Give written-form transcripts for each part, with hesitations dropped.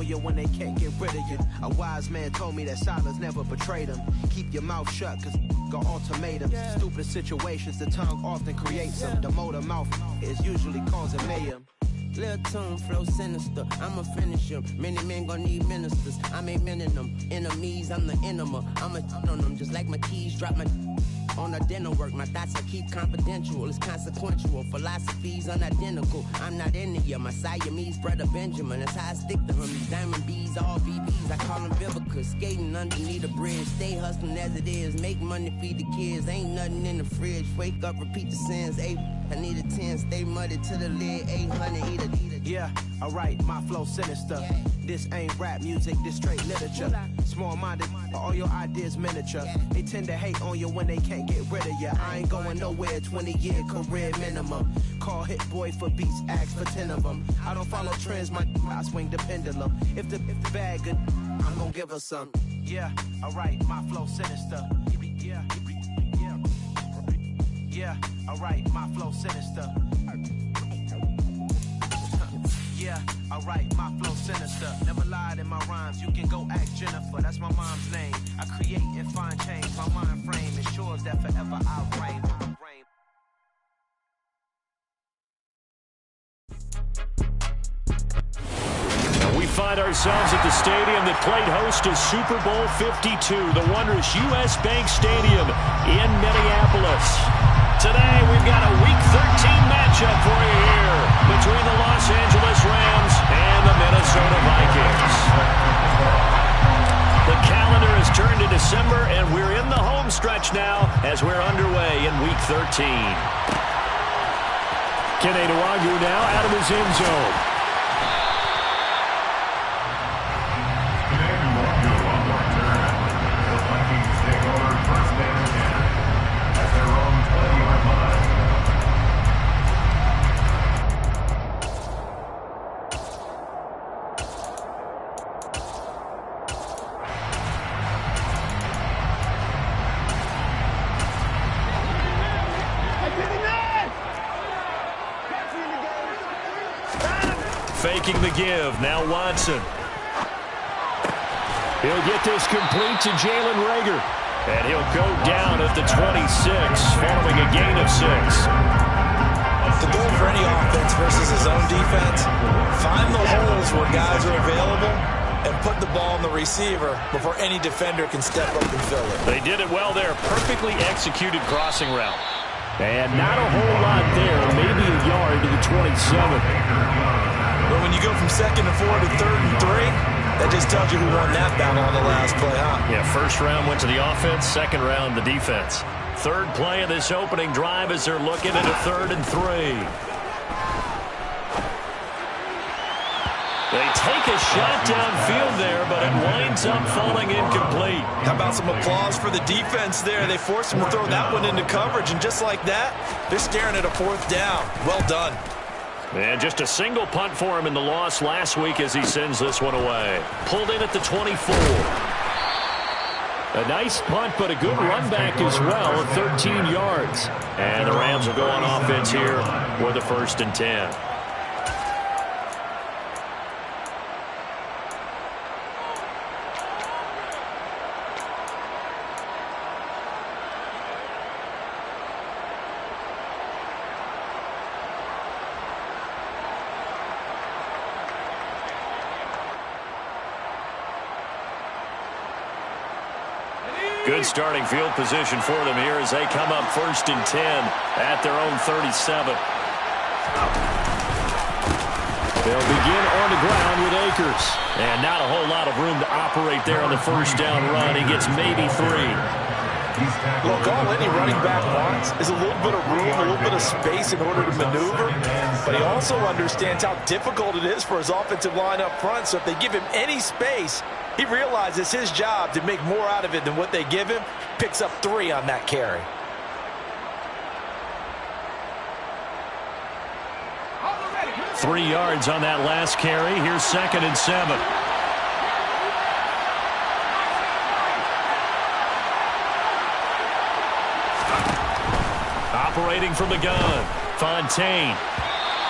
on you when they can't get rid of you. A wise man told me that silence never betrayed him. Keep your mouth shut, cause got ultimatums. Stupid situations, the tongue often creates them. The motor mouth is usually causing mayhem. Lil' tune, flow sinister, I'ma finish him. Many men gon' need ministers, I'm aiming them. Enemies, I'm the enema, I'ma on them. Just like my keys, drop my on a dental work. My thoughts I keep confidential, it's consequential. Philosophies unidentical, I'm not into you. My Siamese brother Benjamin, that's how I stick to him. These diamond bees, all BBs, I call them Vivica. Skating underneath a bridge, stay hustling as it is. Make money, feed the kids, ain't nothing in the fridge. Wake up, repeat the sins, I need a 10, stay muddy to the lid, 800, eat a. Yeah, alright, my flow sinister. This ain't rap music, this straight literature. Small-minded, all your ideas miniature. They tend to hate on you when they can't get rid of you. I ain't going nowhere, 20-year career minimum. Call Hit Boy for beats, ask for 10 of them. I don't follow trends, I swing the pendulum. If the bag good, I'm gonna give her some. Yeah, alright, my flow sinister. Yeah, alright, my flow sinister. Yeah, alright, my flow sinister. Never lied in my rhymes, you can go ask Jennifer. That's my mom's name. I create and find change. My mind frame ensures that forever I'll reign. We find ourselves at the stadium that played host to Super Bowl 52, the wondrous U.S. Bank Stadium in Minneapolis. Today, we've got a Week 13 matchup for you here between the Los Angeles Rams and the Minnesota Vikings. The calendar has turned to December, and we're in the home stretch now as we're underway in Week 13. Kene Nwangwu now out of his end zone. Faking the give. Now Watson. He'll get this complete to Jalen Reagor. And he'll go down at the 26 following a gain of 6. The goal for any offense versus his own defense, find the holes where guys are available and put the ball in the receiver before any defender can step up and fill it. They did it well there. Perfectly executed crossing route. And not a whole lot there. Maybe a yard to the 27. But when you go from 2nd and 4 to 3rd and 3, that just tells you who won that battle on the last play, huh? Yeah, first round went to the offense, second round the defense. Third play of this opening drive as they're looking at a 3rd and 3. They take a shot downfield there, but it winds up falling incomplete. How about some applause for the defense there? They forced him to throw that one into coverage, and just like that, they're staring at a 4th down. Well done. And just a single punt for him in the loss last week as he sends this one away. Pulled in at the 24. A nice punt, but a good run back as well of 13 yards. And the Rams will go on offense here for the 1st and 10. Good starting field position for them here as they come up 1st and 10 at their own 37. They'll begin on the ground with Akers. And not a whole lot of room to operate there on the 1st down run. He gets maybe 3. Look, all any running back wants is a little bit of room, a little bit of space in order to maneuver. But he also understands how difficult it is for his offensive line up front. So if they give him any space, he realizes his job to make more out of it than what they give him. Picks up 3 on that carry. Three yards on that last carry. Here's 2nd and 7. Operating from the gun, Fontaine.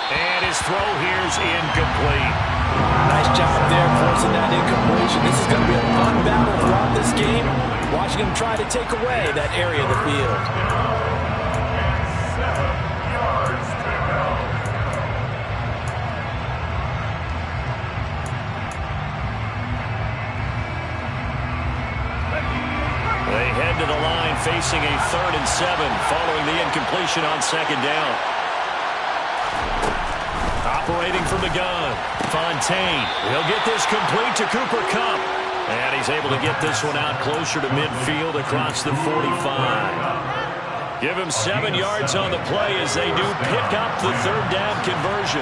And his throw here's incomplete. Nice job there forcing that incompletion. This is going to be a fun battle throughout this game. Watching him try to take away that area of the field. They head to the line facing a 3rd and 7 following the incompletion on 2nd down. Operating from the gun, Fontaine. He'll get this complete to Cooper Kupp. And he's able to get this one out closer to midfield across the 45. Give him 7 yards on the play as they do pick up the 3rd down conversion.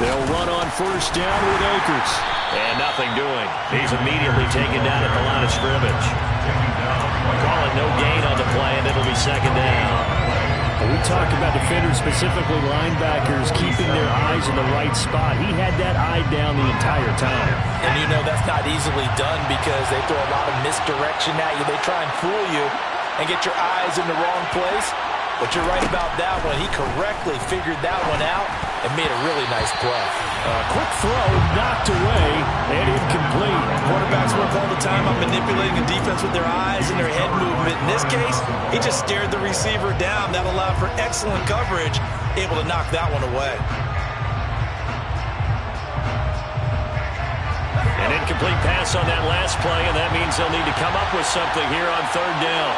They'll run on 1st down with Akers. And nothing doing. He's immediately taken down at the line of scrimmage. Call it no gain on the play, and it'll be 2nd down. We talk about defenders, specifically linebackers, keeping their eyes in the right spot. He had that eye down the entire time. And you know that's not easily done because they throw a lot of misdirection at you. They try and fool you and get your eyes in the wrong place. But you're right about that one. He correctly figured that one out and made a really nice play. Quick throw, knocked away, and incomplete. Quarterbacks work all the time on manipulating the defense with their eyes and their head movement. In this case, he just stared the receiver down. That allowed for excellent coverage, able to knock that one away. An incomplete pass on that last play, and that means they'll need to come up with something here on 3rd down.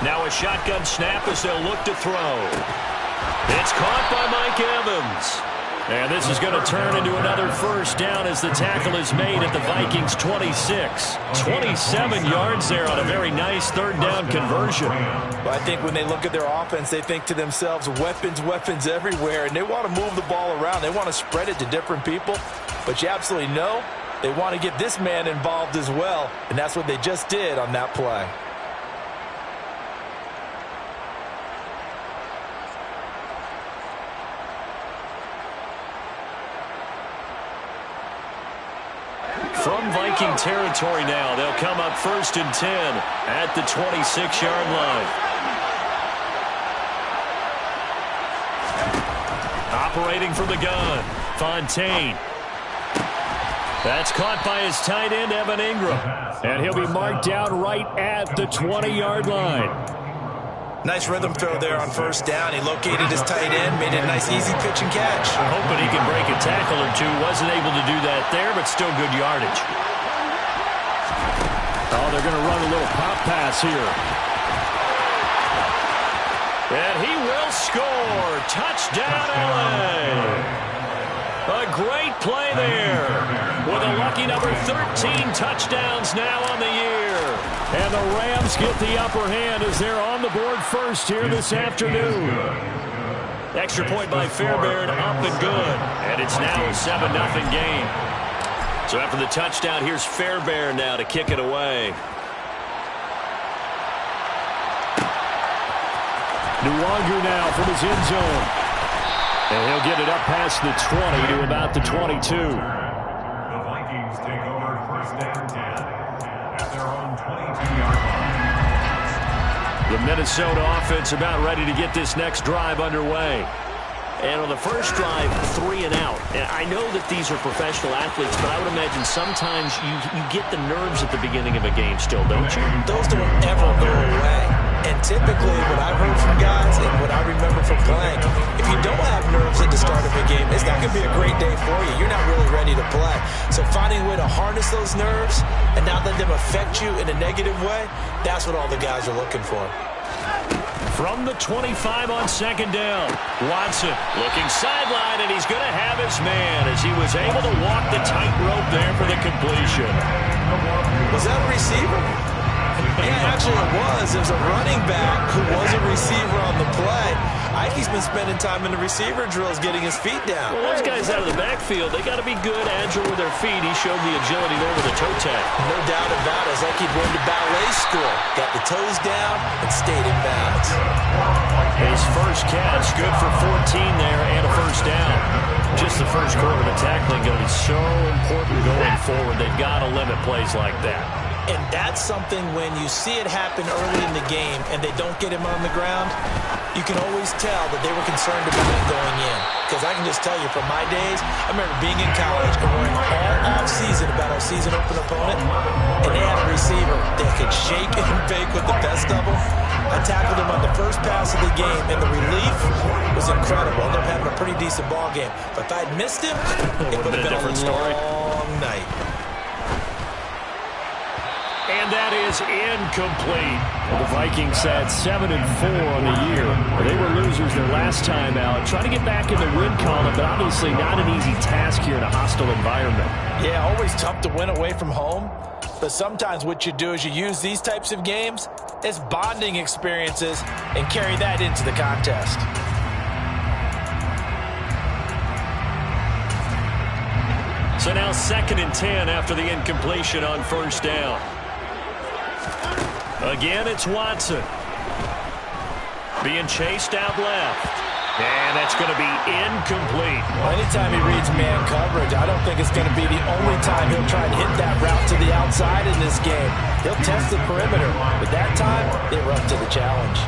Now a shotgun snap as they'll look to throw. It's caught by Mike Evans. And this is going to turn into another 1st down as the tackle is made at the Vikings' 26. 27 yards there on a very nice 3rd down conversion. But I think when they look at their offense, they think to themselves, weapons, weapons everywhere. And they want to move the ball around. They want to spread it to different people. But you absolutely know they want to get this man involved as well. And that's what they just did on that play. From Viking territory now, they'll come up 1st and 10 at the 26-yard line. Operating from the gun, Fontaine. That's caught by his tight end, Evan Ingram. And he'll be marked down right at the 20-yard line. Nice rhythm throw there on 1st down. He located his tight end, made it a nice easy pitch and catch. Hoping he can break a tackle or two. Wasn't able to do that there, but still good yardage. Oh, they're going to run a little pop pass here. And he will score. Touchdown, LA. A great play there. With a lucky number 13 touchdowns now on the year. And the Rams get the upper hand as they're on the board first here this afternoon. Extra point by Fairbairn, up and good. And it's now a 7-0 game. So after the touchdown, here's Fairbairn now to kick it away. Nwangu now from his end zone. And he'll get it up past the 20 to about the 22. The Vikings take over 1st and 10 at their own 22-yard line. The Minnesota offense about ready to get this next drive underway. And on the first drive, 3 and out. And I know that these are professional athletes, but I would imagine sometimes you get the nerves at the beginning of a game still, don't you? Those don't ever go away. And typically what I've heard from guys and what I remember from playing, if you don't have nerves at the start of a game, it's not going to be a great day for you. You're not really ready to play. So finding a way to harness those nerves and not let them affect you in a negative way, that's what all the guys are looking for. From the 25 on 2nd down, Watson looking sideline, and he's going to have his man as he was able to walk the tightrope there for the completion. Was that a receiver? Yeah, actually it was. It was a running back who was a receiver on the play. Ikey's been spending time in the receiver drills getting his feet down. Well, those guys out of the backfield, they got to be good, agile with their feet. He showed the agility there with a toe tag. No doubt about it. It's like he'd went to ballet school. Got the toes down and stayed in balance. His first catch, good for 14 there and a 1st down. just the first quarter, the tackling going to be so important going forward. They've got to limit plays like that. And that's something when you see it happen early in the game and they don't get him on the ground, you can always tell that they were concerned about it going in. Because I can just tell you from my days, I remember being in college and worrying all off-season about our season-open opponent, and they had a receiver that could shake and bake with the best of them. I tackled him on the first pass of the game, and the relief was incredible. I ended up having a pretty decent ball game. But if I'd missed him, it would have been a long night. And that is incomplete. The Vikings had 7-4 on the year. They were losers their last time out. Trying to get back in the win column, but obviously not an easy task here in a hostile environment. Yeah, always tough to win away from home. But sometimes what you do is you use these types of games as bonding experiences and carry that into the contest. So now 2nd and 10 after the incompletion on first down. Again, it's Watson. Being chased out left. And that's going to be incomplete. Well, anytime he reads man coverage, I don't think it's going to be the only time he'll try and hit that route to the outside in this game. He'll test the perimeter, but that time, they were up to the challenge.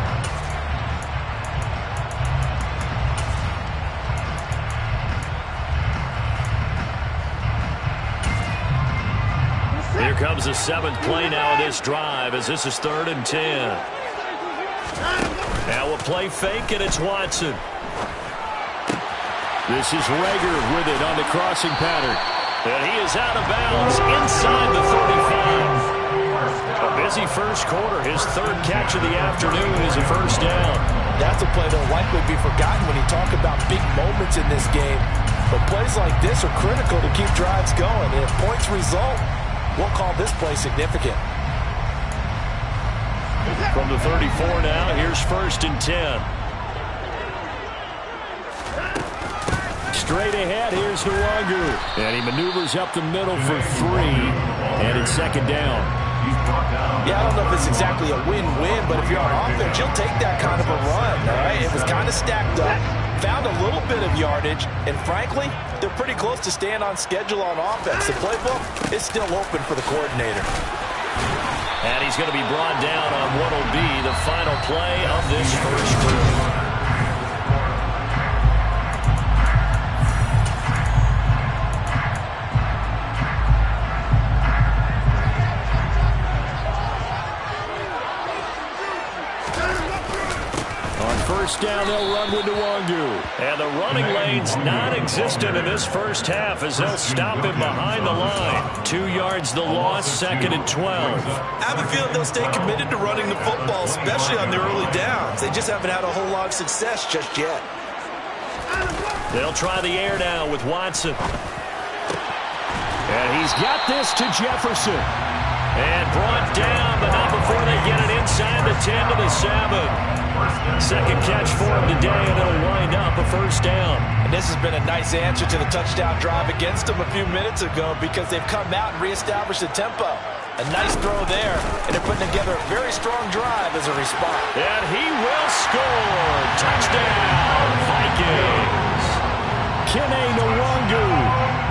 Here comes the 7th play now of this drive as this is 3rd and 10. Now a play fake, and it's Watson. This is Rager with it on the crossing pattern. And he is out of bounds inside the 35. A busy first quarter. His 3rd catch of the afternoon is a first down. That's a play that will likely be forgotten when you talk about big moments in this game. But plays like this are critical to keep drives going. And if points result, we'll call this play significant. From the 34 now, here's 1st and 10. Straight ahead, here's Nwangu. And he maneuvers up the middle for 3. And it's 2nd down. Yeah, I don't know if it's exactly a win-win, but if you're on offense, you'll take that kind of a run, all right? It was kind of stacked up, found a little bit of yardage, and frankly, they're pretty close to staying on schedule on offense. The playbook is still open for the coordinator. And he's going to be brought down on what will be the final play of this first quarter. First down, they'll run with Nwangu. And the running lane's non-existent in this first half as they'll stop him behind the line. 2 yards the loss, 2nd and 12. I have a feeling they'll stay committed to running the football, especially on the early downs. They just haven't had a whole lot of success just yet. They'll try the air now with Watson. And he's got this to Jefferson. And brought down, but not before they get it inside the 10 to the 7. 2nd catch for him today, and it'll wind up a first down. And this has been a nice answer to the touchdown drive against them a few minutes ago because they've come out and reestablished the tempo. A nice throw there, and they're putting together a very strong drive as a response. And he will score. Touchdown, Vikings. Kene Nwangu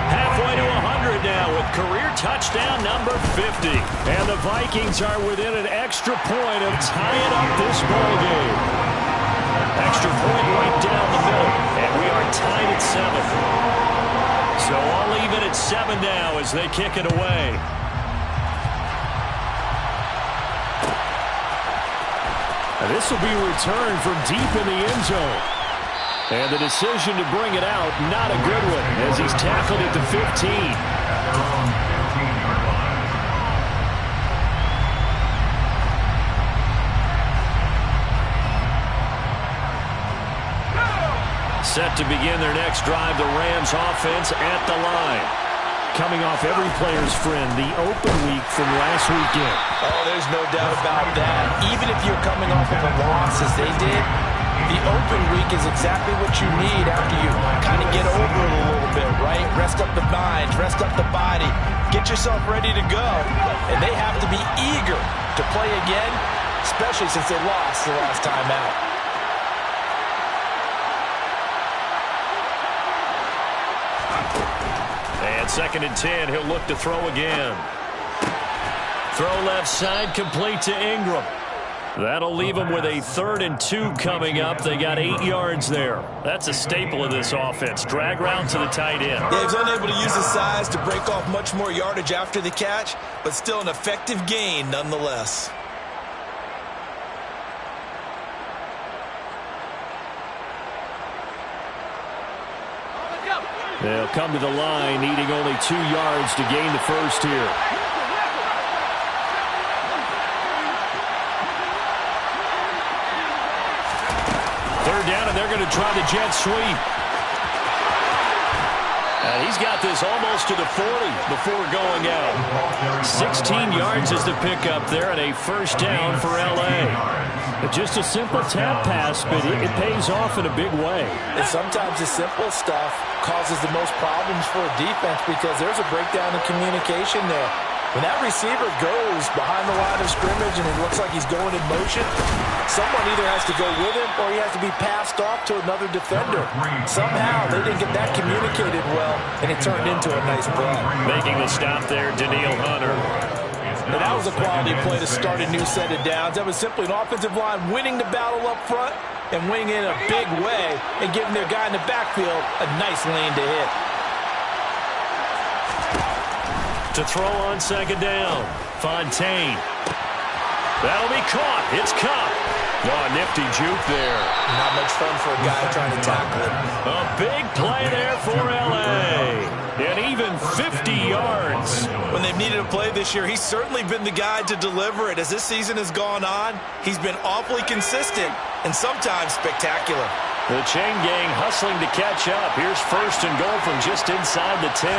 halfway to 100 now with career touchdown number 50. And the Vikings are within an extra point of tying up this ball game. Extra point right down the middle, and we are tied at 7. So I'll leave it at 7 now as they kick it away. And this will be returned from deep in the end zone. And the decision to bring it out, not a good one, as he's tackled at the 15. Set to begin their next drive, the Rams offense at the line. Coming off every player's friend, the open week from last weekend. Oh, there's no doubt about that. Even if you're coming off of a loss as they did, the open week is exactly what you need after you kind of get over it a little bit, right? Rest up the mind, rest up the body, get yourself ready to go. And they have to be eager to play again, especially since they lost the last time out. At 2nd and 10, he'll look to throw again. Throw left side, complete to Ingram. That'll leave them with a 3rd and 2 coming up. They got 8 yards there. That's a staple of this offense. Drag route to the tight end. Yeah, he was unable to use his size to break off much more yardage after the catch, but still an effective gain nonetheless. They'll come to the line, needing only 2 yards to gain the first here. Third down, and they're going to try the jet sweep. And he's got this almost to the 40 before going out. 16 yards is the pickup there, and a first down for L.A. Just a simple tap pass, but it pays off in a big way. And sometimes the simple stuff causes the most problems for a defense because there's a breakdown in communication there. When that receiver goes behind the line of scrimmage and it looks like he's going in motion, someone either has to go with him or he has to be passed off to another defender. Somehow they didn't get that communicated well, and it turned into a nice play. Making the stop there, Daniil Hunter. And that was a quality play to start a new set of downs. That was simply an offensive line winning the battle up front and winning in a big way and giving their guy in the backfield a nice lane to hit. To throw on 2nd down, Fontaine. That'll be caught. It's Cup. Oh, nifty juke there. Not much fun for a guy trying to tackle it. A big play there for L.A. And even 50 yards. When they've needed a play this year, he's certainly been the guy to deliver it. As this season has gone on, he's been awfully consistent and sometimes spectacular. The chain gang hustling to catch up. Here's 1st and goal from just inside the 10.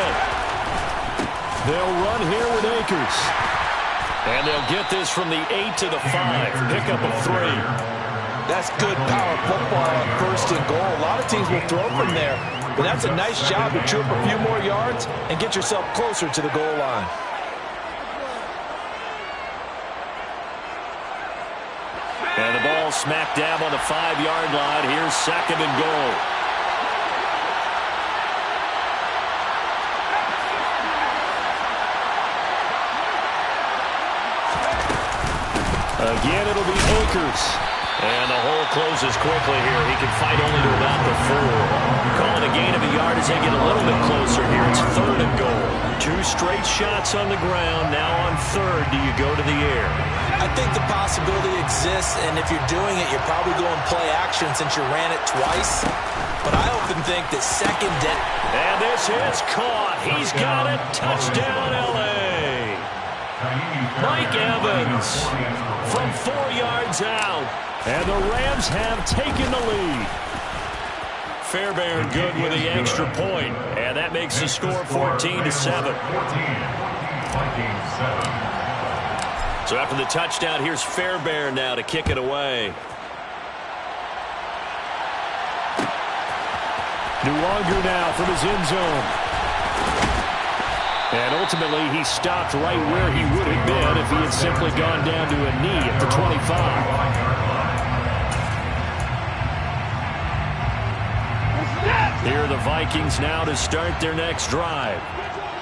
They'll run here with Akers. And they'll get this from the 8 to the 5. Pickup of 3. That's good power football on 1st and goal. A lot of teams will throw from there. But that's a nice job to chew up a few more yards and get yourself closer to the goal line. And the ball smack dab on the 5-yard line. Here's 2nd and goal. Again, it'll be Akers. And the hole closes quickly here. He can fight only to about the 4. Calling a gain of a yard as they get a little bit closer here. It's 3rd and goal. 2 straight shots on the ground. Now on 3rd, do you go to the air? I think the possibility exists, and if you're doing it, you're probably going play action since you ran it twice. But I often think that 2nd down. And this is caught. He's got it. Touchdown, L.A. Mike Evans from 4 yards out. And the Rams have taken the lead. Fairbairn good with the extra point. And that makes the score 14-7. So after the touchdown, here's Fairbairn now to kick it away. Nuwanger now from his end zone. And ultimately, he stopped right where he would have been if he had simply gone down to a knee at the 25. Here are the Vikings now to start their next drive.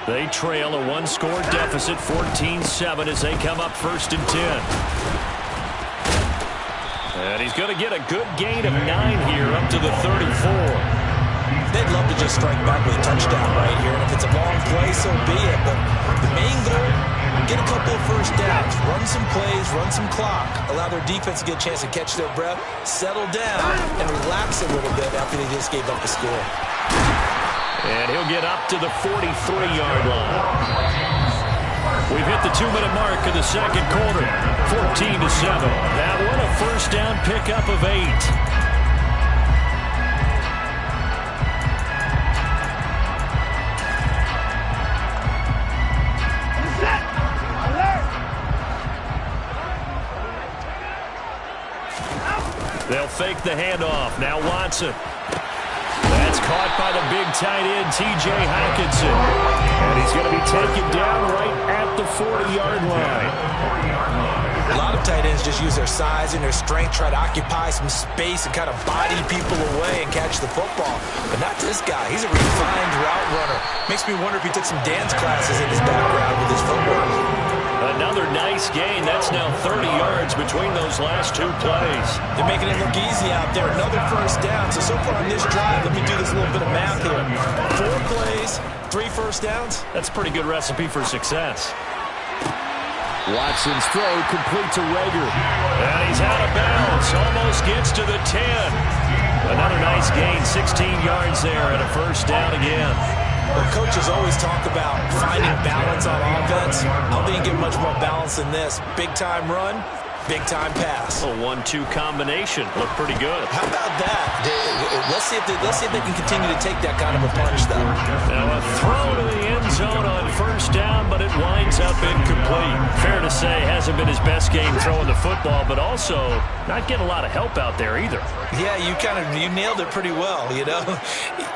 They trail a 1-score deficit, 14-7, as they come up 1st and 10. And he's going to get a good gain of 9 here up to the 34. They'd love to just strike back with a touchdown right here. And if it's a long play, so be it. But the main goal, get a couple of first downs, run some plays, run some clock, allow their defense to get a chance to catch their breath, settle down, and relax a little bit after they just gave up the score. And he'll get up to the 43-yard line. We've hit the 2-minute mark of the 2nd quarter, 14-7. That one a first down pickup of 8. They'll fake the handoff. Now Watson. That's caught by the big tight end, T.J. Hockenson. And he's going to be taken down right at the 40-yard line. A lot of tight ends just use their size and their strength, try to occupy some space and kind of body people away and catch the football. But not this guy. He's a refined route runner. Makes me wonder if he took some dance classes in his background with his footwork. Another nice gain. That's now 30 yards between those last two plays. They're making it look easy out there. Another first down. So far on this drive, let me do this little bit of math here. 4 plays, 3 first downs. That's a pretty good recipe for success. Watson's throw complete to Rager. And he's out of bounds. Almost gets to the 10. Another nice gain. 16 yards there and a first down again. Well, coaches always talk about finding balance on offense. I don't think you get much more balance than this. Big-time run, big-time pass. A 1-2 combination. Looked pretty good. How about that? Let's see if they can continue to take that kind of a punch, though. Now a throw to the end zone on first down, but it winds up incomplete. Fair to say, hasn't been his best game throwing the football, but also not getting a lot of help out there either. Yeah, you nailed it pretty well, you know.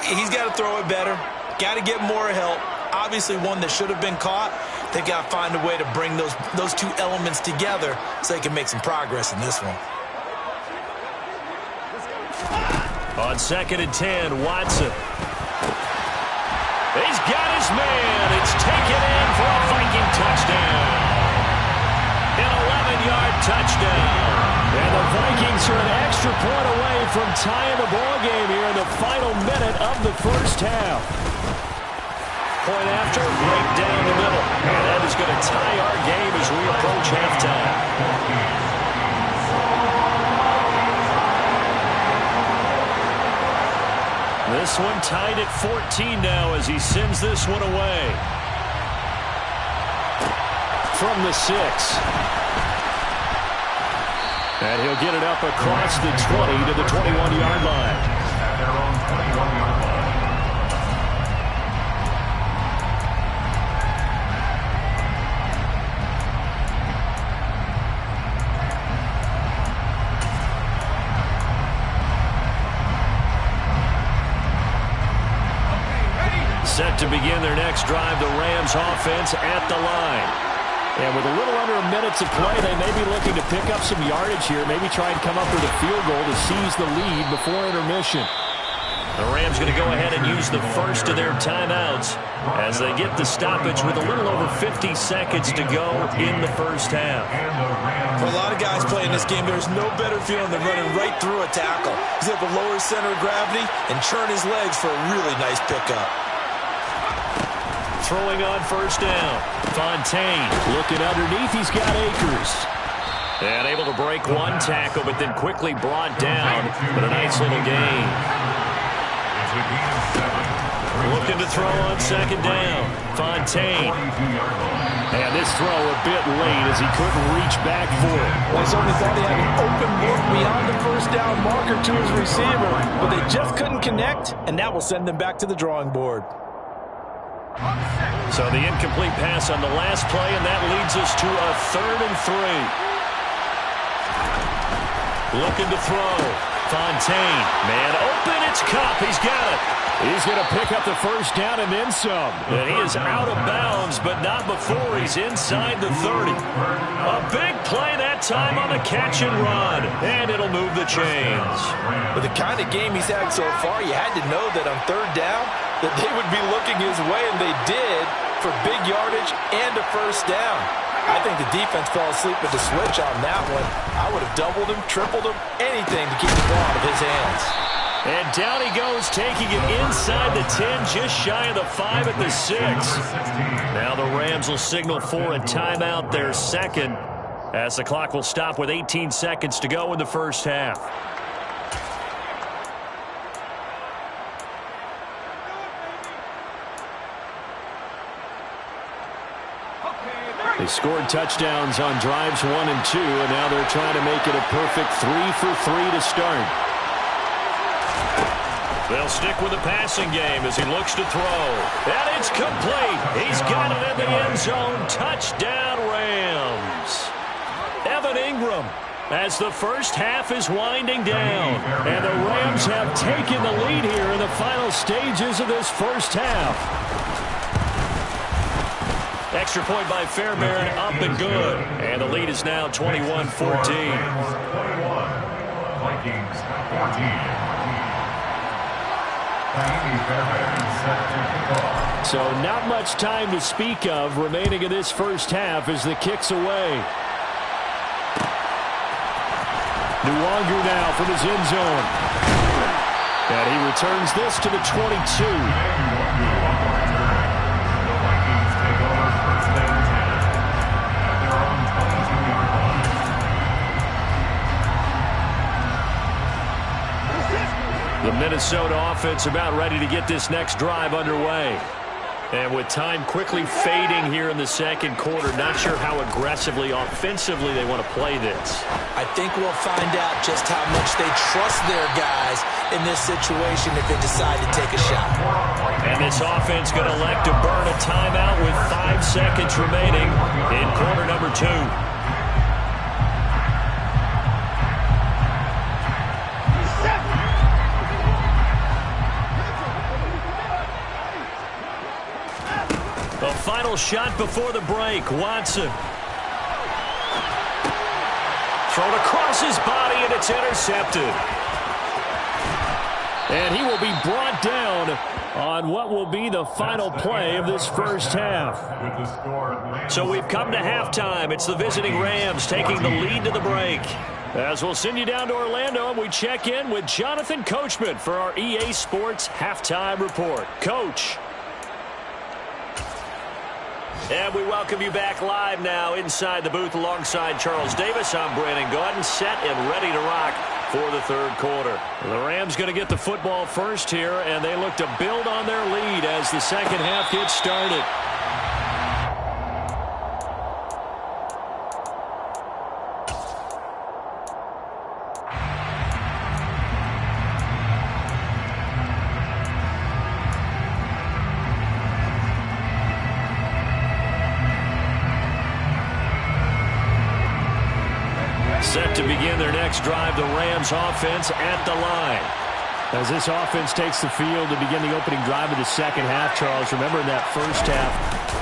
He's got to throw it better. Got to get more help. Obviously one that should have been caught. They've got to find a way to bring those two elements together so they can make some progress in this one. On 2nd and 10, Watson. He's got his man. It's taken in for a Viking touchdown. An 11-yard touchdown. And the Vikings are an extra point away from tying the ball game here in the final minute of the first half. Point after, right down the middle. And that is going to tie our game as we approach halftime. This one tied at 14 now as he sends this one away. From the 6. And he'll get it up across the 20 to the 21-yard line. At their own 21-yard line. Set to begin their next drive, the Rams offense at the line. And with a little under a minute to play, they may be looking to pick up some yardage here, maybe try and come up with a field goal to seize the lead before intermission. The Rams going to go ahead and use the first of their timeouts as they get the stoppage with a little over 50 seconds to go in the first half. For a lot of guys playing this game, there's no better feeling than running right through a tackle. He's able to lower his center of gravity and churn his legs for a really nice pickup. Throwing on first down. Fontaine looking underneath. He's got Akers. And able to break one tackle, but then quickly brought down. But a nice little gain. Looking to throw on 2nd down. Fontaine. And this throw a bit late as he couldn't reach back for it. Well, he certainly thought he had an open look beyond the first down marker to his receiver, but they just couldn't connect, and that will send them back to the drawing board. So the incomplete pass on the last play, and that leads us to a 3rd and 3. Looking to throw. Fontaine. Man open. It's Kupp. He's got it. He's going to pick up the first down and then some. And he is out of bounds, but not before he's inside the 30. A big play that time on the catch and run. And it'll move the chains. With the kind of game he's had so far, you had to know that on 3rd down, that they would be looking his way, and they did, for big yardage and a first down. I think the defense fell asleep with the switch on that one. I would have doubled him, tripled him, anything to keep the ball out of his hands. And down he goes, taking it inside the 10, just shy of the 5 at the 6. Now the Rams will signal for a timeout, their second, as the clock will stop with 18 seconds to go in the first half. They scored touchdowns on drives 1 and 2, and now they're trying to make it a perfect 3 for 3 to start. They'll stick with the passing game as he looks to throw. And it's complete. He's got it in the end zone. Touchdown, Rams. Evan Ingram, as the first half is winding down. And the Rams have taken the lead here in the final stages of this first half. Extra point by Fairbairn, up and good. And the lead is now 21-14. 21, Vikings 14. So not much time to speak of remaining in this first half as the kick's away. Nwangu now from his end zone. And he returns this to the 22. The Minnesota offense about ready to get this next drive underway. And with time quickly fading here in the second quarter, not sure how aggressively, offensively they want to play this. I think we'll find out just how much they trust their guys in this situation if they decide to take a shot. And this offense going to elect to burn a timeout with 5 seconds remaining in quarter number 2. The final shot before the break. Watson. Thrown across his body, and it's intercepted. And he will be brought down on what will be the final play of this first half. So we've come to halftime. It's the visiting Rams taking the lead to the break. As we'll send you down to Orlando, and we check in with Jonathan Coachman for our EA Sports Halftime Report. Coach. And we welcome you back live now inside the booth alongside Charles Davis. I'm Brandon Gaudin, set and ready to rock for the third quarter. The Rams going to get the football first here, and they look to build on their lead as the second half gets started. Set to begin their next drive, the Rams offense at the line. As this offense takes the field to begin the opening drive of the second half, Charles, remember in that first half,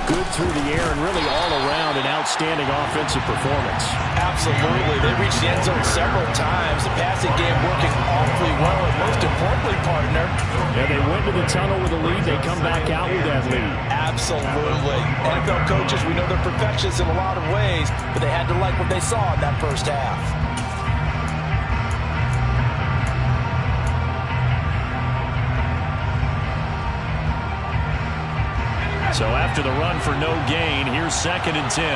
good through the air and really all around an outstanding offensive performance. Absolutely. They reached the end zone several times. The passing game working awfully well, and most importantly, partner. Yeah, they went to the tunnel with a lead. They come back out with that lead. Absolutely. NFL coaches, we know they're perfectionists in a lot of ways, but they had to like what they saw in that first half. So after the run for no gain, here's 2nd and 10.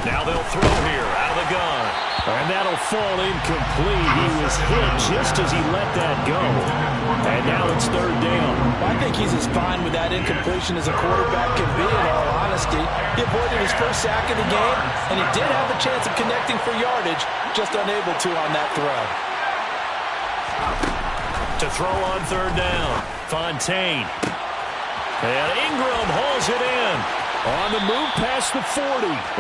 Now they'll throw here out of the gun. And that'll fall incomplete. He was hit just as he let that go. And now it's 3rd down. I think he's as fine with that incompletion as a quarterback can be, in all honesty. He avoided his first sack of the game, and he did have a chance of connecting for yardage, just unable to on that throw. To throw on 3rd down, Fontaine. And Ingram hauls it in. On the move past the 40.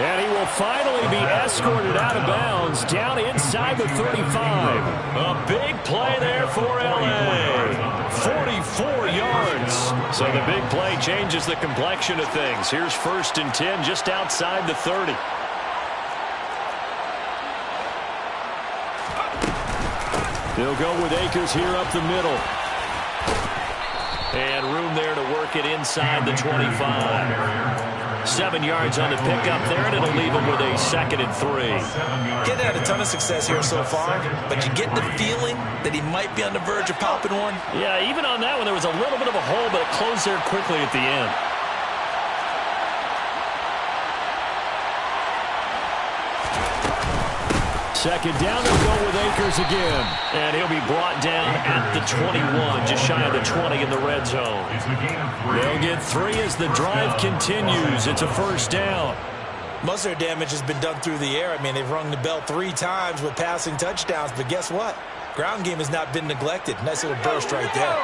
And he will finally be escorted out of bounds down inside the 35. A big play there for L.A. 44 yards. So the big play changes the complexion of things. Here's 1st and 10 just outside the 30. They'll go with Akers here up the middle. And room there to work it inside the 25. 7 yards on the pickup there, and it'll leave him with a 2nd and 3. Getting had a ton of success here so far, but you get the feeling that he might be on the verge of popping one. Yeah, even on that one, there was a little bit of a hole, but it closed there quickly at the end. Second down, they'll go with Akers again. And he'll be brought down at the 21, just shy of the 20 in the red zone. They'll get 3 as the drive continues. It's a 1st down. Most of their damage has been done through the air. I mean, they've rung the bell 3 times with passing touchdowns, but guess what? Ground game has not been neglected. Nice little burst right there.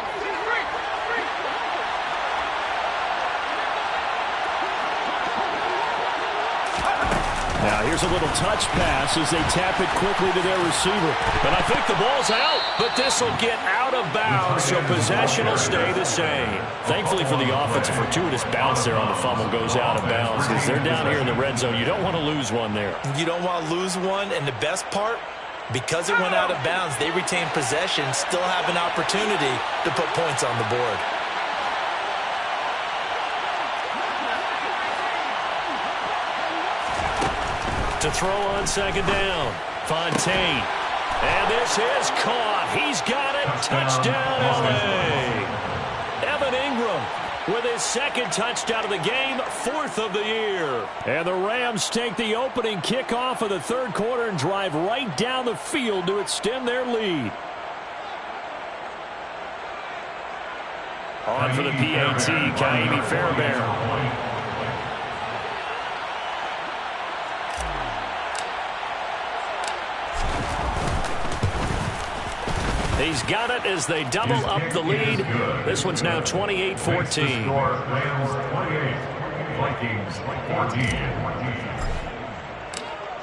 Now here's a little touch pass as they tap it quickly to their receiver. And I think the ball's out, but this will get out of bounds, so possession will stay the same. Thankfully for the offense, a fortuitous bounce there on the fumble goes out of bounds because they're down here in the red zone. You don't want to lose one there. You don't want to lose one, and the best part, because it went out of bounds, they retain possession, still have an opportunity to put points on the board. To throw on second down, Fontaine. And this is caught. He's got it. Touchdown, L.A. Evan Ingram with his second touchdown of the game, 4th of the year. And the Rams take the opening kickoff of the third quarter and drive right down the field to extend their lead. On for the PAT, Kaimi Fairbairn. He's got it as they double up the lead. This one's now 28-14.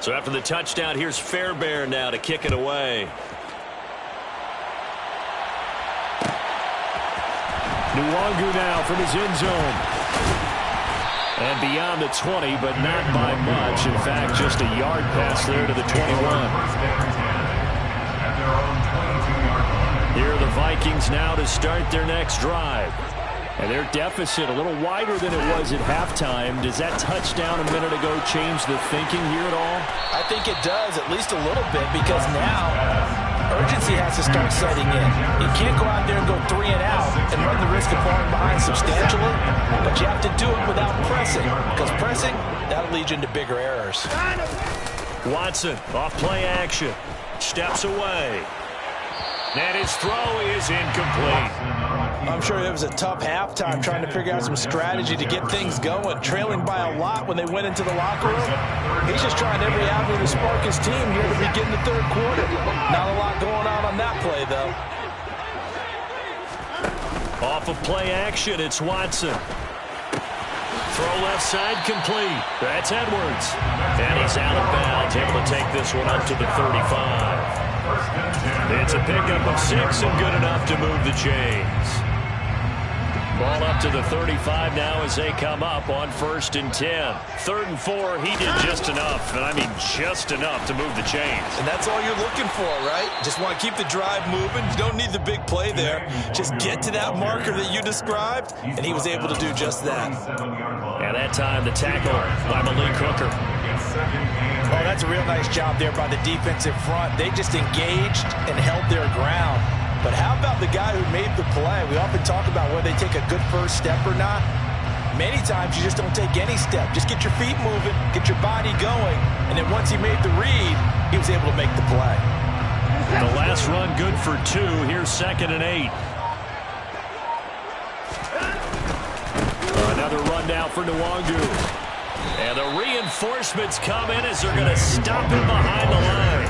So after the touchdown, here's Fairbairn now to kick it away. Nwangu now from his end zone. And beyond the 20, but not by much. In fact, just a yard pass there to the 21. Here are the Vikings now to start their next drive. And their deficit a little wider than it was at halftime. Does that touchdown a minute ago change the thinking here at all? I think it does, at least a little bit, because now urgency has to start setting in. You can't go out there and go 3 and out and run the risk of falling behind substantially, but you have to do it without pressing, because pressing, that'll lead you into bigger errors. Watson, off play action, steps away. And his throw is incomplete. I'm sure it was a tough halftime trying to figure out some strategy to get things going, trailing by a lot when they went into the locker room. He's just trying every avenue to spark his team here to begin the third quarter. Not a lot going on that play, though. Off of play action, it's Watson. Throw left side complete. That's Edwards. And he's out of bounds, able to take this one up to the 35. It's a pickup of 6 and good enough to move the chains. Ball up to the 35 now as they come up on 1st and 10. 3rd and 4, he did just enough, and I mean just enough to move the chains. And that's all you're looking for, right? Just want to keep the drive moving. You don't need the big play there. Just get to that marker that you described, and he was able to do just that. And that time, the tackle by Malik Hooker. Oh, that's a real nice job there by the defensive front. They just engaged and held their ground. But how about the guy who made the play? We often talk about whether they take a good first step or not. Many times you just don't take any step. Just get your feet moving, get your body going, and then once he made the read, he was able to make the play. The last run good for 2. Here's 2nd and 8. Another run now for Nwangu. And the reinforcements come in as they're going to stop him behind the line.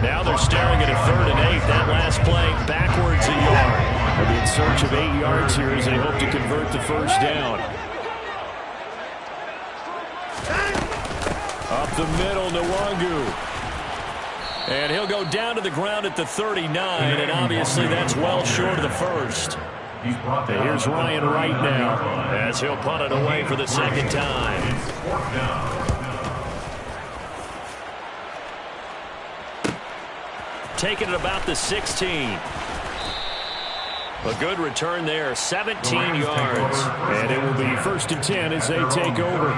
Now they're staring at a 3rd and 8. That last play backwards a yard. They'll be in search of 8 yards here as they hope to convert the first down. Up the middle, Nwangu. And he'll go down to the ground at the 39, and obviously that's well short of the first. And here's Ryan Wright now as he'll punt it away for the 2nd time. Taking it about the 16. A good return there, 17 yards. And it will be 1st and 10 as they take over.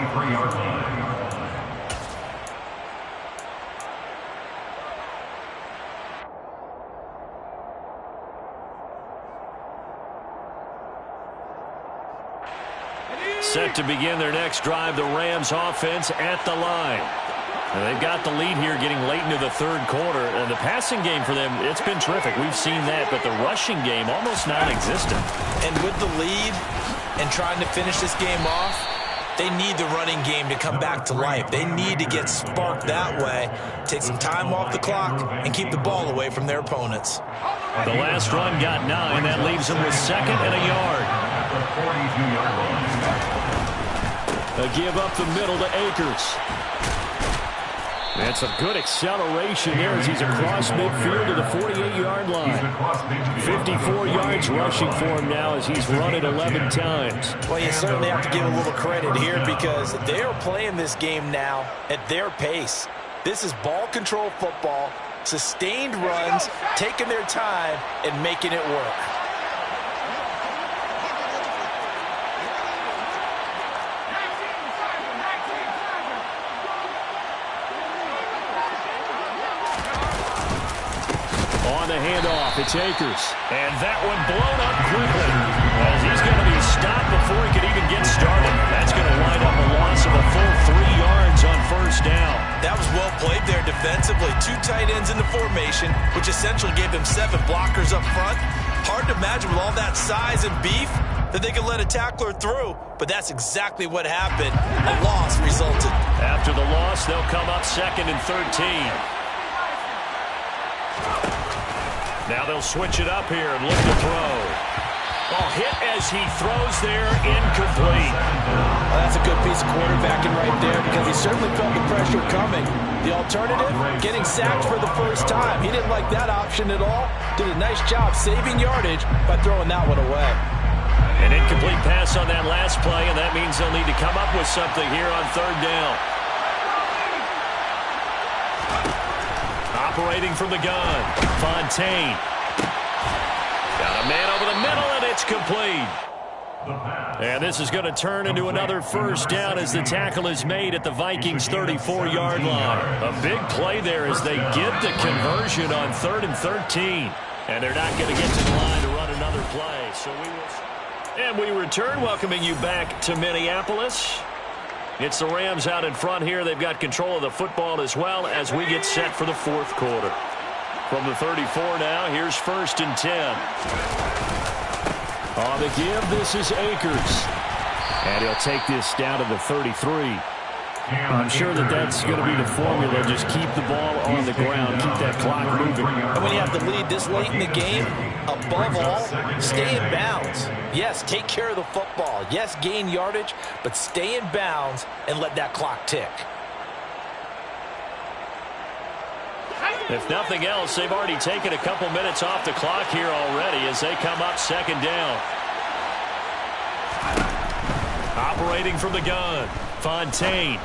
Set to begin their next drive, the Rams offense at the line. And they've got the lead here getting late into the 3rd quarter. And the passing game for them, it's been terrific. We've seen that, but the rushing game almost non-existent. And with the lead and trying to finish this game off, they need the running game to come back to life. They need to get sparked that way, take some time off the clock, and keep the ball away from their opponents. The last run got 9. That leaves them with 2nd and a yard. A give up the middle to Akers. And some good acceleration there as he's across midfield to the 48-yard line. 54 yards rushing for him now as he's run it 11 times. Well, you certainly have to give a little credit here because they are playing this game now at their pace. This is ball control football, sustained runs, taking their time, and making it work. On the handoff, it's Akers. And that one blown up quickly as he's going to be stopped before he could even get started. That's going to wind up a loss of a full 3 yards on first down. That was well played there defensively. 2 tight ends in the formation, which essentially gave them 7 blockers up front. Hard to imagine with all that size and beef that they could let a tackler through, but that's exactly what happened. A loss resulted. After the loss, they'll come up 2nd and 13. Now they'll switch it up here and look to throw. Oh, hit as he throws there, incomplete. Well, that's a good piece of quarterbacking right there because he certainly felt the pressure coming. The alternative, getting sacked for the first time. He didn't like that option at all. Did a nice job saving yardage by throwing that one away. An incomplete pass on that last play, and that means they'll need to come up with something here on 3rd down. Operating from the gun, Fontaine. Got a man over the middle, and it's complete. And this is going to turn into another first down as the tackle is made at the Vikings' 34-yard line. A big play there as they get the conversion on 3rd and 13. And they're not going to get to the line to run another play. So we return, welcoming you back to Minneapolis. It's the Rams out in front here. They've got control of the football as well as we get set for the 4th quarter. From the 34 now, here's 1st and 10. On the give, this is Akers. And he'll take this down to the 33. I'm sure that's going to be the formula. Just keep the ball on the ground. Keep that clock moving. And when you have the lead this late in the game, above all, stay in bounds. Yes, take care of the football. Yes, gain yardage, but stay in bounds and let that clock tick. If nothing else, they've already taken a couple minutes off the clock here already as they come up 2nd down. Operating from the gun, Fontaine.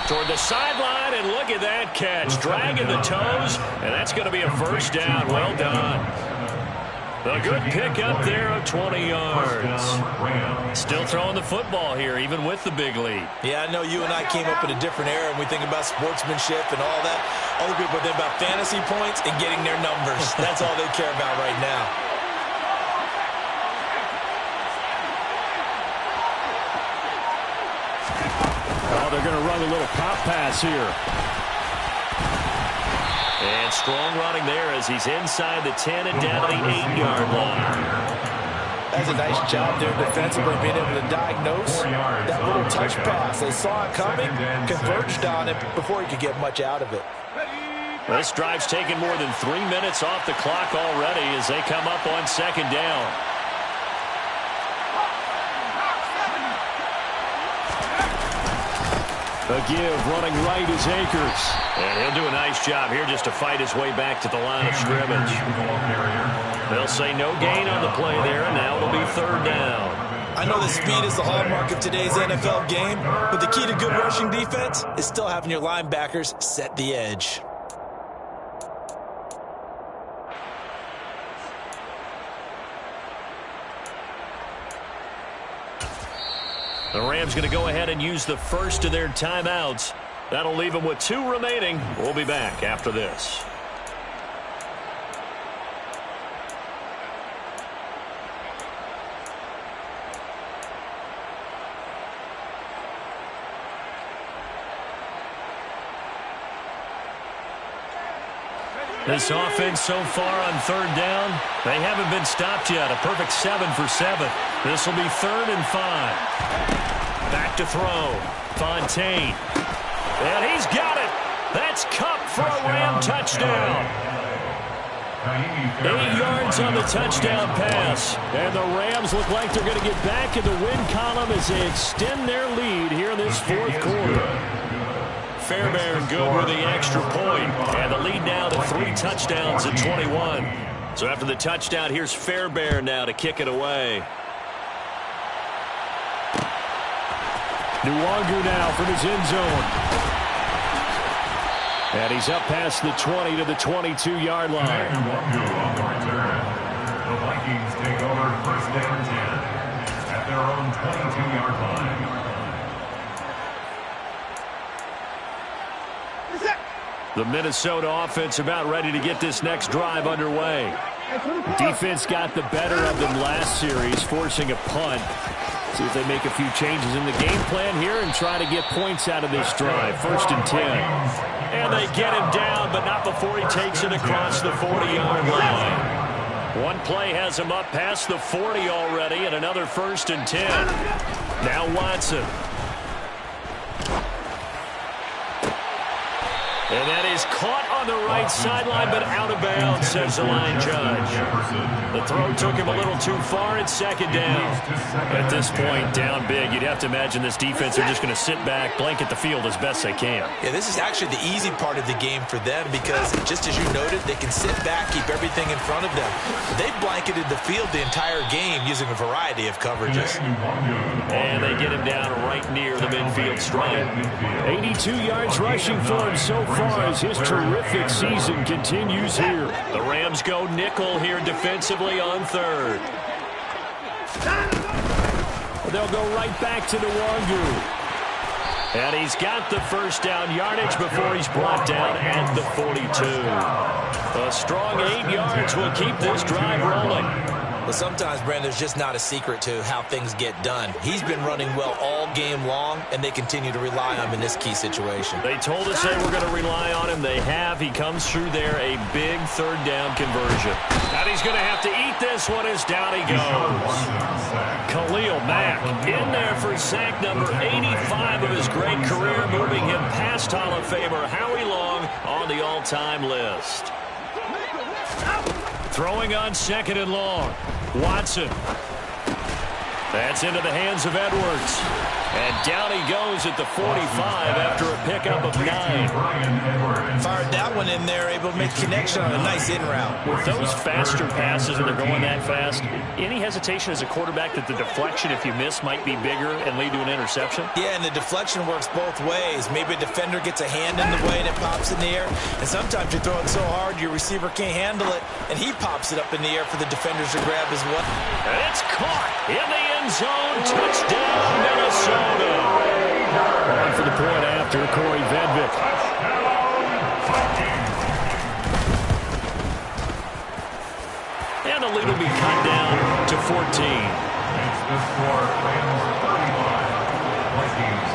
Toward the sideline, and look at that catch. Dragging the toes, and that's going to be a first down. Well done. A good pickup there of 20 yards. Still throwing the football here, even with the big lead. Yeah, I know you and I came up in a different era, and we think about sportsmanship and all that. Other people think about fantasy points and getting their numbers. That's all they care about right now. Oh, they're going to run a little pop pass here. And strong running there as he's inside the 10 and down to the 8-yard line. That's a nice job there defensively, being able to diagnose that little touch pass. They saw it coming, converged on it before he could get much out of it. This drive's taken more than 3 minutes off the clock already as they come up on 2nd down. A give running right is Akers. And he'll do a nice job here just to fight his way back to the line of scrimmage. They'll say no gain on the play there, and now it'll be 3rd down. I know the speed is the hallmark of today's NFL game, but the key to good rushing defense is still having your linebackers set the edge. The Rams going to go ahead and use the first of their timeouts. That'll leave them with 2 remaining. We'll be back after this. This offense so far on 3rd down, they haven't been stopped yet. A perfect 7 for 7. This will be 3rd and 5. Back to throw. Fontaine. And he's got it. That's Cup for a Ram touchdown. 8 yards on the touchdown pass. And the Rams look like they're going to get back in the win column as they extend their lead here in this 4th quarter. Fairbairn good with the extra point. And the lead now to 3 touchdowns at 21. So after the touchdown, here's Fairbairn now to kick it away. Nwangu now from his end zone. And he's up past the 20 to the 22-yard line. On the return, the Vikings take over first down 10 at their own 22-yard line. The Minnesota offense about ready to get this next drive underway. Defense got the better of them last series, forcing a punt. See if they make a few changes in the game plan here and try to get points out of this drive. 1st and 10. And they get him down, but not before he takes it across the 40-yard line. One play has him up past the 40 already, and another 1st and 10. Now Watson. And that is caught on the right sideline, but out of bounds, says the line judge. The throw took him a little too far. It's 2nd down. At this point, down big. You'd have to imagine this defense are just going to sit back, blanket the field as best they can. Yeah, this is actually the easy part of the game for them because, just as you noted, they can sit back, keep everything in front of them. They've blanketed the field the entire game using a variety of coverages. And they get him down right near the midfield stripe. 82 yards rushing for him so far as his terrific season continues here. The Rams go nickel here defensively on 3rd. They'll go right back to Nwangu. And he's got the 1st down yardage before he's brought down at the 42. A strong 8 yards will keep this drive rolling. Well, sometimes, Brandon, there's just not a secret to how things get done. He's been running well all game long, and they continue to rely on him in this key situation. They told us they were going to rely on him. They have. He comes through there, a big 3rd down conversion. And he's going to have to eat this one as down he goes. Khalil Mack in there for sack number 85 of his great career, moving him past Hall of Famer Howie Long on the all-time list. Throwing on 2nd and long. Watson. That's into the hands of Edwards. And down he goes at the 45 after a pickup of 9. Fired that one in there, able to make connection on a nice in route. With those faster passes and they're going that fast, any hesitation as a quarterback that the deflection, if you miss, might be bigger and lead to an interception? Yeah, and the deflection works both ways. Maybe a defender gets a hand in the way and it pops in the air. And sometimes you throw it so hard your receiver can't handle it, and he pops it up in the air for the defenders to grab as well. And it's caught in the end zone. Touchdown, Minnesota. On for the point after, Corey Vedvik. And the lead will be cut down to 14. It's the score, Rams 35, Vikings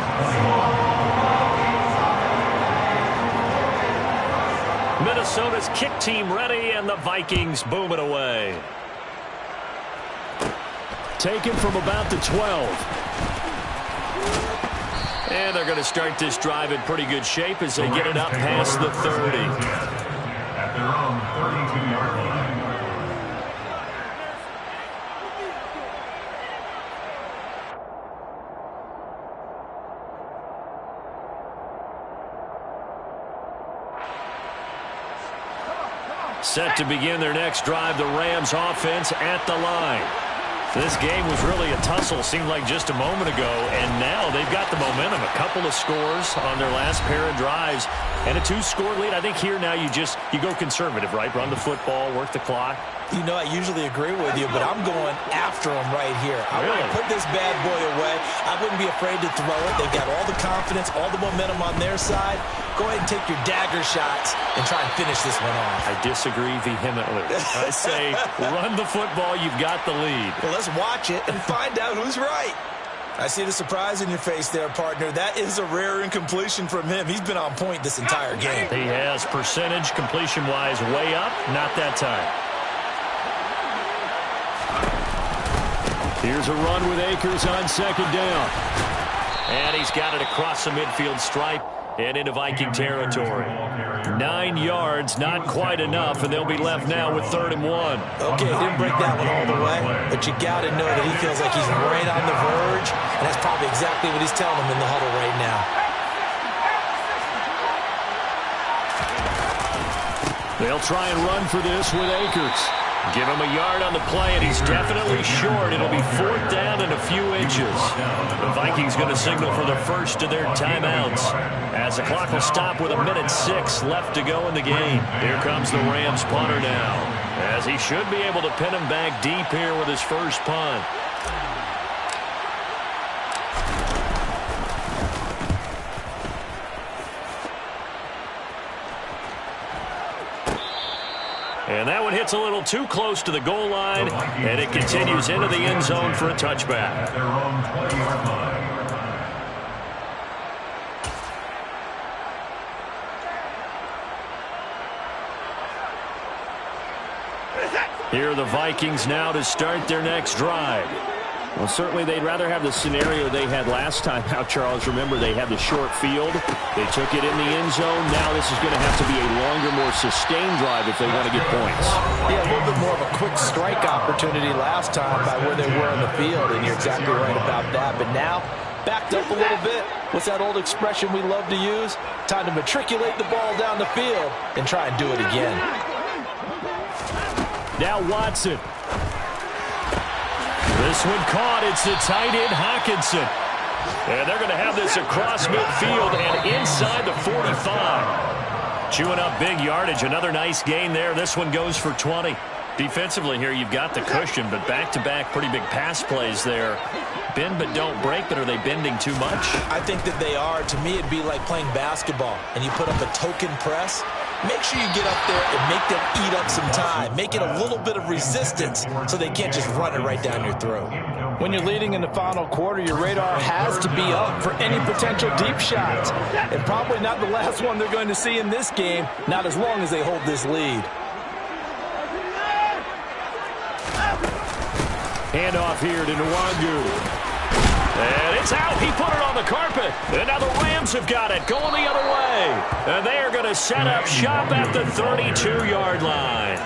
21. Minnesota's kick team ready, and the Vikings boom it away. Taken from about the 12. And they're going to start this drive in pretty good shape as they get it up past the 30. At their own 32-yard line. Set to begin their next drive, the Rams offense at the line. This game was really a tussle, seemed like just a moment ago, and now they've got the momentum. A couple of scores on their last pair of drives, and a 2-score lead. I think here now you go conservative, right? Run the football, work the clock. You know, I usually agree with you, but I'm going after him right here. I want to put this bad boy away. I wouldn't be afraid to throw it. They've got all the confidence, all the momentum on their side. Go ahead and take your dagger shots and try and finish this one off. I disagree vehemently. I say run the football. You've got the lead. Well, let's watch it and find out who's right. I see the surprise in your face there, partner. That is a rare incompletion from him. He's been on point this entire game. He has percentage, completion-wise, way up. Not that time. Here's a run with Akers on 2nd down. And he's got it across the midfield stripe and into Viking territory. 9 yards, not quite enough, and they'll be left now with 3rd and 1. Okay, didn't break that one all the way, but you got to know that he feels like he's right on the verge, and that's probably exactly what he's telling them in the huddle right now. They'll try and run for this with Akers. Give him a yard on the play, and he's definitely short. It'll be 4th down and a few inches. The Vikings going to signal for the first of their timeouts, as the clock will stop with 1:06 left to go in the game. Here comes the Rams punter now, as he should be able to pin him back deep here with his first punt. And that one hits a little too close to the goal line, and it continues into the end zone for a touchback. At their own 20-yard line. Here are the Vikings now to start their next drive. Well, certainly they'd rather have the scenario they had last time out, Charles. Remember, they had the short field. They took it in the end zone. Now this is going to have to be a longer, more sustained drive if they want to get points. Yeah, a little bit more of a quick strike opportunity last time by where they were on the field, and you're exactly right about that. But now, backed up a little bit. What's that old expression we love to use? Time to matriculate the ball down the field and try and do it again. Now Watson. This one caught. It's the tight end, Hawkinson. And they're going to have this across midfield and inside the 45. Chewing up big yardage. Another nice gain there. This one goes for 20. Defensively here, you've got the cushion, but back-to-back pretty big pass plays there. Bend but don't break, but are they bending too much? I think that they are. To me, it'd be like playing basketball, and you put up a token press. Make sure you get up there and make them eat up some time. Make it a little bit of resistance so they can't just run it right down your throat. When you're leading in the final quarter, your radar has to be up for any potential deep shots. And probably not the last one they're going to see in this game, not as long as they hold this lead. Handoff here to Nwangu. And it's out. He put it on the carpet. And now the Rams have got it, going the other way. And they are going to set up shop at the 32-yard line.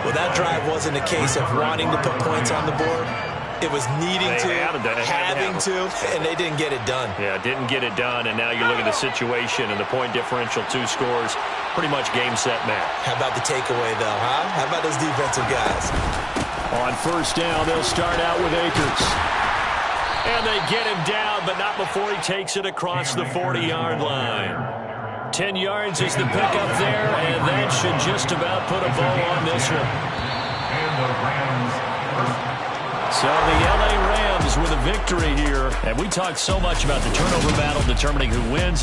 Well, that drive wasn't a case of wanting to put points on the board. It was needing to, having to, and they didn't get it done. Yeah, didn't get it done, and now you look at the situation and the point differential, 2 scores, pretty much game, set, match. How about the takeaway, though, huh? How about those defensive guys? On first down, they'll start out with Akers. And they get him down, but not before he takes it across the 40-yard line. 10 yards is the pickup there, and that should just about put a bow on this one. And the Rams So the LA Rams with a victory here. And we talked so much about the turnover battle determining who wins.